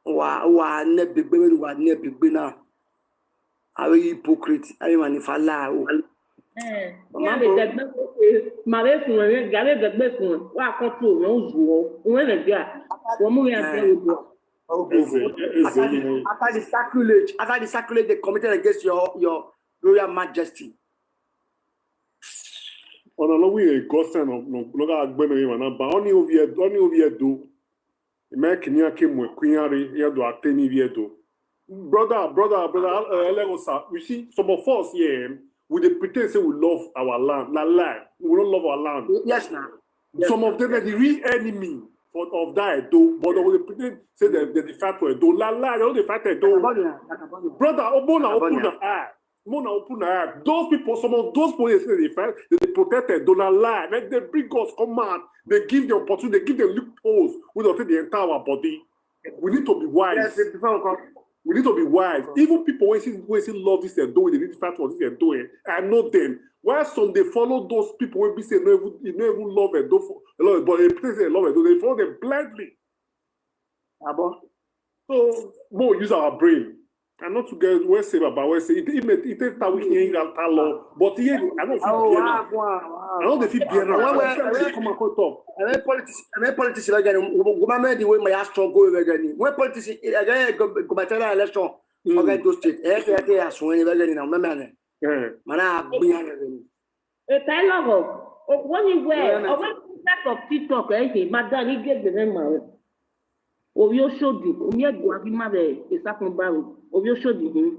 Wa ne bigbe na are hypocrite are manifala o ma be fun re ga be gbe fun wa kon to won ju o won le ga won mu ya be o after the sacrilege they committed against your royal majesty. No we a godsend no ga agbe me na ba oni ovie do American came with Queenary, here do attend Vieto. Brother, Eloghosa, you see, some of us here, with the pretense we love our land, not lie, we don't love our land. Yes, now. Some of them are the real enemy of that Edo, but with the pretense say they fight for Edo, lie, they don't fight Edo. Brother, open the eye. Those people, some of those police they protected, don't lie. They bring us command, they give the opportunity, they give them loopholes. We don't take the entire body. We need to be wise. We need to be wise. Even people when see love this and doing, they need to fight for this and doing. I know them. Why some they follow those people when we say no even love and do for love, but they say love and do, they follow them blindly. So more use our brain. And not to get we say about we say it takes that we hear that law, but here I don't feel beer now. I don't feel beer now. I come and talk. When politicians again, government the way my strong go again. When politicians again go back to election, okay, to state. They are showing again now, man. Mana behind. Eloghosa. When you wear, when you type of TikTok, madam, you get the name. Ovio shodi, umye gwavi mave esakon baru. Ovio shodi him.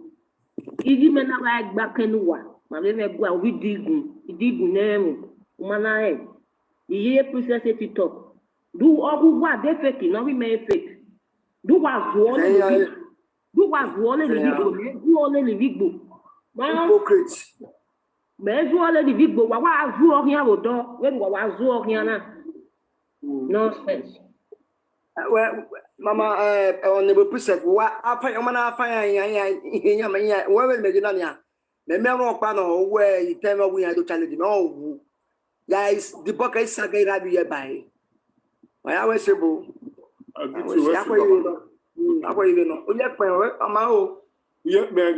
Idi mena wa egbakenuwa. Mave gwa wi digun nemu. Umana e. Iye princess TikTok. Do ogu wa de fake, no we me fake. Do wa zuole. Do wa zuole le Igbo, zuole le Igbo. Hypocrite. Me zuole le Igbo, wa zuo hian odo, we wa zuo hian na. Nonsense. Well, Mama, on the preset, what I find, where will Medina? The Mero Pano, where you tell me we had to challenge no. Guys, the book is Saga by. I always say, yeah, man, I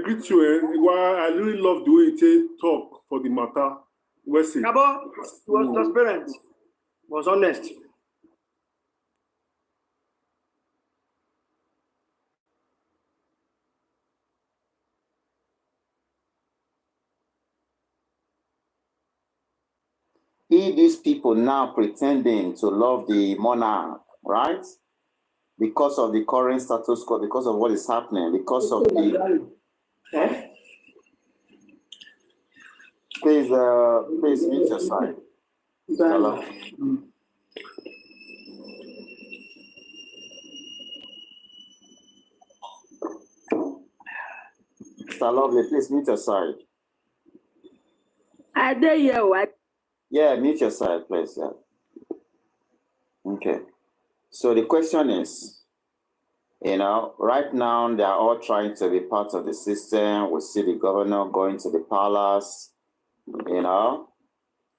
greet you. Why I really love the way you talk for the matter. Wesley. Cabo was transparent, was honest. These people now pretending to love the monarch, right? Because of the current status quo, because of what is happening, because of the... Please mute your side. Hello. Mr. Lovely, please mute your side. I dare you what? Yeah, mute your side, please. Yeah. Okay. So the question is, right now they are all trying to be part of the system. We see the governor going to the palace,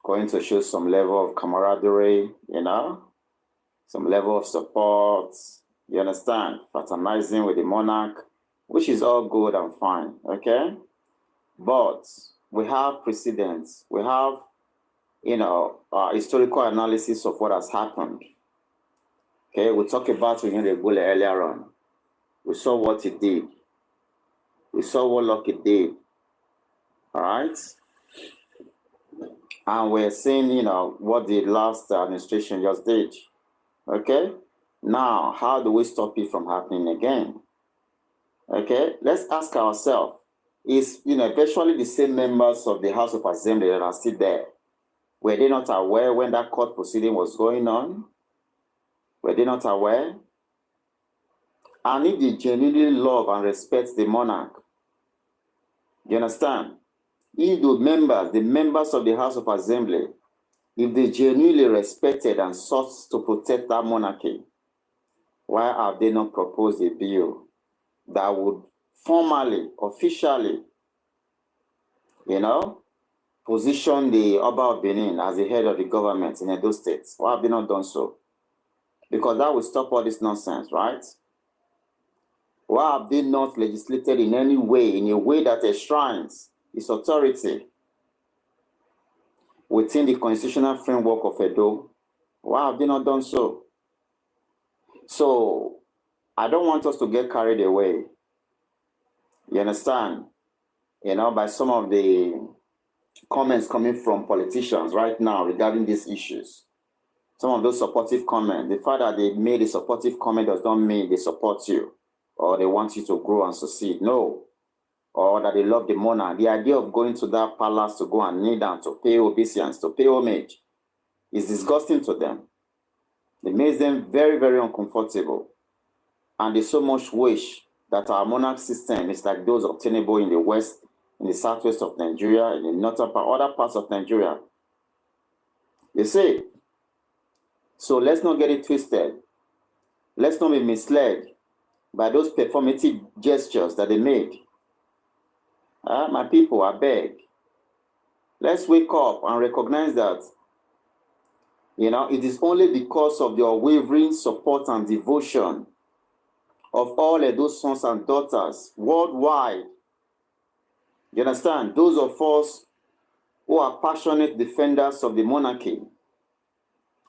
going to show some level of camaraderie, some level of support. You understand? Fraternizing with the monarch, which is all good and fine, okay? But we have precedents. We have historical analysis of what has happened. Okay, we talked about urohbo earlier on. We saw what he did. We saw what Lucky did. All right? And we're seeing, what the last administration just did. Okay? Now, how do we stop it from happening again? Okay? Let's ask ourselves, is, virtually the same members of the House of Assembly that are still there, were they not aware when that court proceeding was going on? Were they not aware? And if they genuinely love and respect the monarch, you understand? If the members of the House of Assembly, if they genuinely respected and sought to protect that monarchy, why have they not proposed a bill that would formally, officially, position the Oba of Benin as the head of the government in Edo State? Why have they not done so? Because that will stop all this nonsense, right? Why have they not legislated in any way, in a way that enshrines its authority within the constitutional framework of Edo? Why have they not done so? So, I don't want us to get carried away, you understand, by some of the comments coming from politicians right now regarding these issues. Some of those supportive comments, the fact that they made a supportive comment does not mean they support you or they want you to grow and succeed. No. Or that they love the monarch. The idea of going to that palace to go and kneel down, to pay obeisance, to pay homage, is disgusting to them. It makes them very, very uncomfortable. And they so much wish that our monarch system is like those obtainable in the west, in the southwest of Nigeria, in the northern part, other parts of Nigeria. You see? So let's not get it twisted. Let's not be misled by those performative gestures that they made. My people, I beg, let's wake up and recognize that, it is only because of your wavering support and devotion of all of those sons and daughters worldwide. You understand? Those of us who are passionate defenders of the monarchy.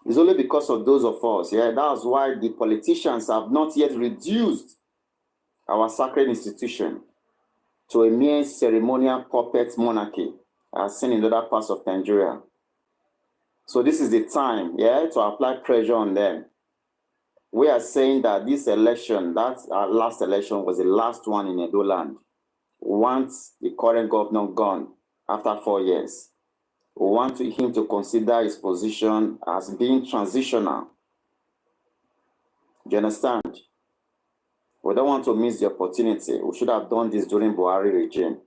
It's only because of those of us. Yeah, that's why the politicians have not yet reduced our sacred institution to a mere ceremonial puppet monarchy, as seen in other parts of Nigeria. So this is the time, to apply pressure on them. We are saying that this election, our last election, was the last one in Edo land. Once the current governor gone after 4 years, we want him to consider his position as being transitional. Do you understand? We don't want to miss the opportunity. We should have done this during Buhari regime.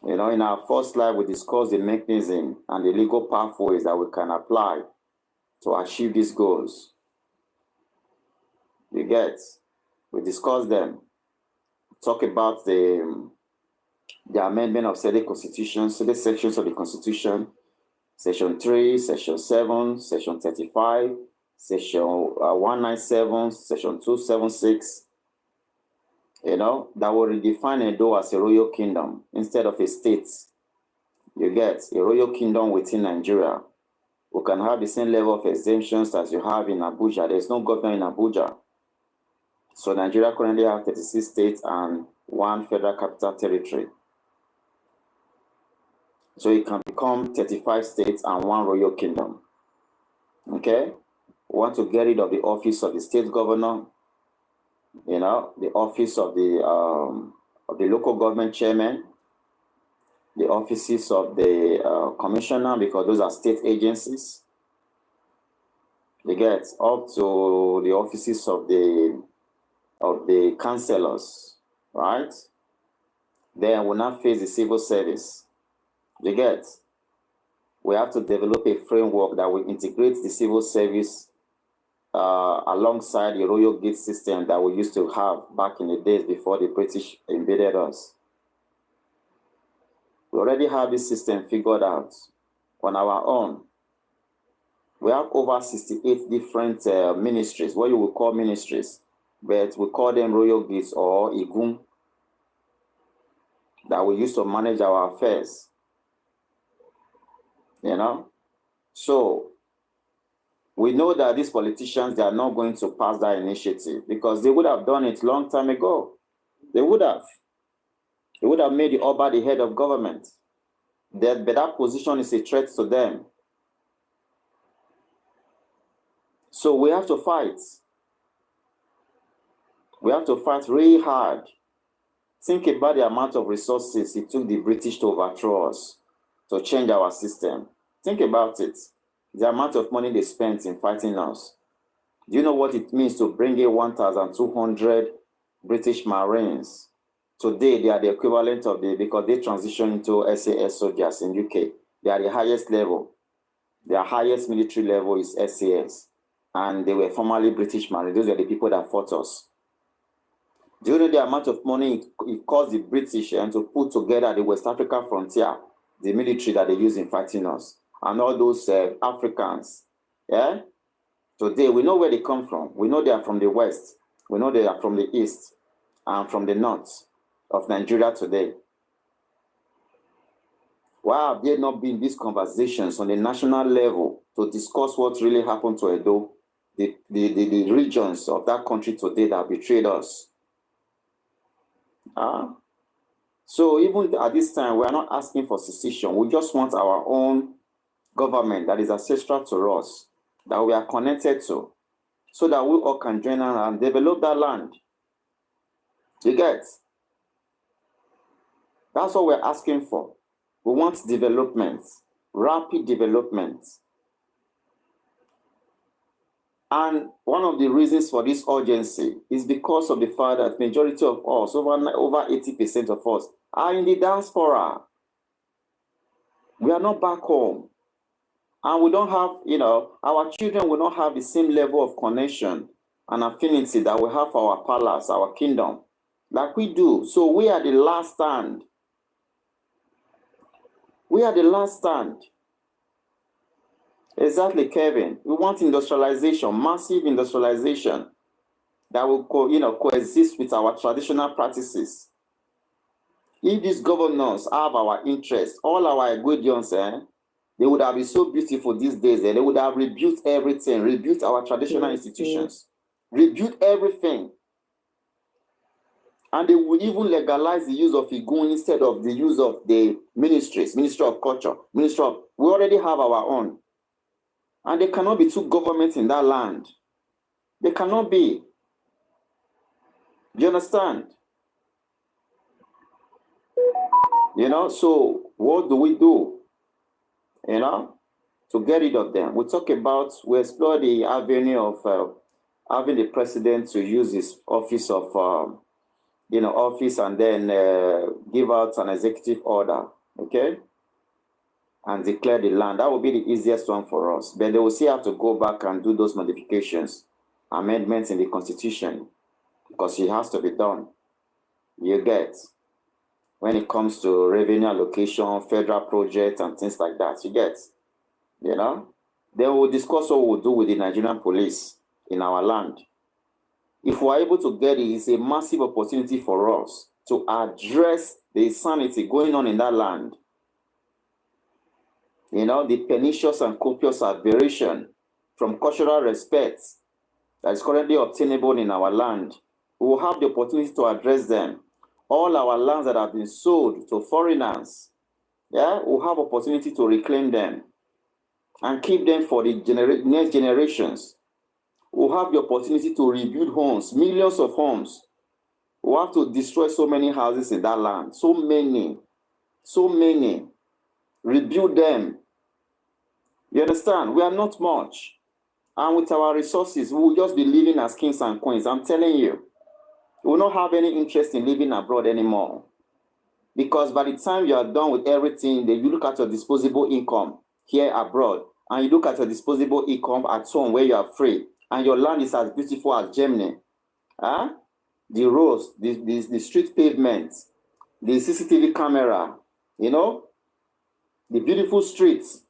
In our first slide, we discussed the mechanism and the legal pathways that we can apply to achieve these goals. You get? We discussed them. Talk about the amendment of certain constitutions, certain sections of the Constitution, Section 3, Section 7, Section 35, Section 197, Section 276, that will redefine Edo as a royal kingdom instead of a state. You get? A royal kingdom within Nigeria. We can have the same level of exemptions as you have in Abuja. There's no governor in Abuja. So Nigeria currently has 36 states and 1 federal capital territory. So it can become 35 states and 1 royal kingdom. Okay? We want to get rid of the office of the state governor, the office of the local government chairman, the offices of the commissioner, because those are state agencies. You get up to the offices of the councillors, right? Then we'll not face the civil service. You get? We have to develop a framework that will integrate the civil service alongside the royal gate system that we used to have back in the days before the British invaded us. We already have this system figured out on our own. We have over 68 different ministries, what you would call ministries, but we call them royal gates or igun, that we use to manage our affairs. So we know that these politicians, they are not going to pass that initiative because they would have done it long time ago. They would have made the Oba the head of government. But that position is a threat to them. So we have to fight. We have to fight really hard. Think about the amount of resources it took the British to overthrow us, to change our system. Think about it. The amount of money they spent in fighting us. Do you know what it means to bring in 1,200 British Marines? Today, they are the equivalent of because they transitioned into SAS soldiers in UK. They are the highest level. Their highest military level is SAS. And they were formerly British Marines. Those are the people that fought us. Do you know the amount of money it cost the British to put together the West African frontier, the military that they use in fighting us? And all those Africans, Today, we know where they come from. We know they are from the West. We know they are from the East and from the North of Nigeria today. Why have there not been these conversations on the national level to discuss what really happened to Edo, the regions of that country today that betrayed us? So even at this time, we are not asking for secession. We just want our own government that is ancestral to us, that we are connected to, so that we all can join and develop that land. You get? That's what we're asking for. We want development, rapid development. And one of the reasons for this urgency is because of the fact that majority of us, over 80% of us, are in the diaspora. We are not back home. And we don't have, our children will not have the same level of connection and affinity that we have for our palace, our kingdom, like we do. So we are the last stand. We are the last stand. Exactly, Kevin. We want industrialization, massive industrialization that will coexist with our traditional practices. If these governors have our interests, all our ingredients, they would have been so beautiful these days. They would have rebuilt everything, rebuilt our traditional institutions, rebuilt everything. And they will even legalize the use of Igun instead of the use of the ministries, Ministry of Culture, we already have our own. And there cannot be two governments in that land. There cannot be. Do you understand? So what do we do? To get rid of them. We explore the avenue of having the president to use his office of, office and then give out an executive order, okay? And declare the land. That would be the easiest one for us. But they will still have to go back and do those modifications, amendments in the constitution, because it has to be done. You get? When it comes to revenue allocation, federal projects, and things like that, you get? Then we'll discuss what we'll do with the Nigerian police in our land. If we're able to get it, it's a massive opportunity for us to address the insanity going on in that land. The pernicious and copious aberration from cultural respect that is currently obtainable in our land. We will have the opportunity to address them. All our lands that have been sold to foreigners, we'll have opportunity to reclaim them and keep them for the next generations. We'll have the opportunity to rebuild homes, millions of homes. We'll have to destroy so many houses in that land, so many. Rebuild them. You understand? We are not much. And with our resources, we will just be living as kings and queens. I'm telling you, we will not have any interest in living abroad anymore. Because by the time you are done with everything, then you look at your disposable income here abroad, and you look at your disposable income at home where you are free, and your land is as beautiful as Germany. The roads, the street pavements, the CCTV camera, the beautiful streets,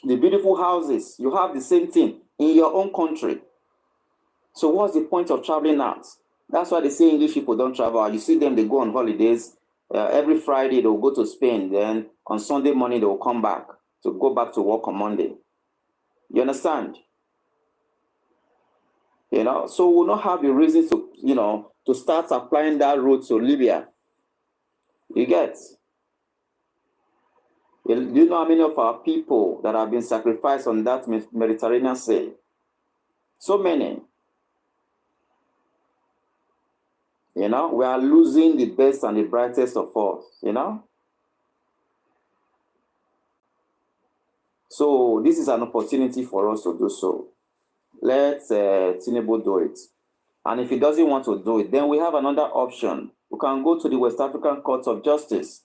the beautiful houses. You have the same thing in your own country. So what's the point of traveling out? That's why they say English people don't travel. You see them, they go on holidays. Every Friday, they'll go to Spain. Then on Sunday morning, they'll come back to go back to work on Monday. You understand? So we'll not have the reason to, to start applying that route to Libya. You get? Do you know how many of our people that have been sacrificed on that Mediterranean Sea? So many. We are losing the best and the brightest of us, So this is an opportunity for us to do so. Let Tinubu do it. And if he doesn't want to do it, then we have another option. We can go to the West African Court of Justice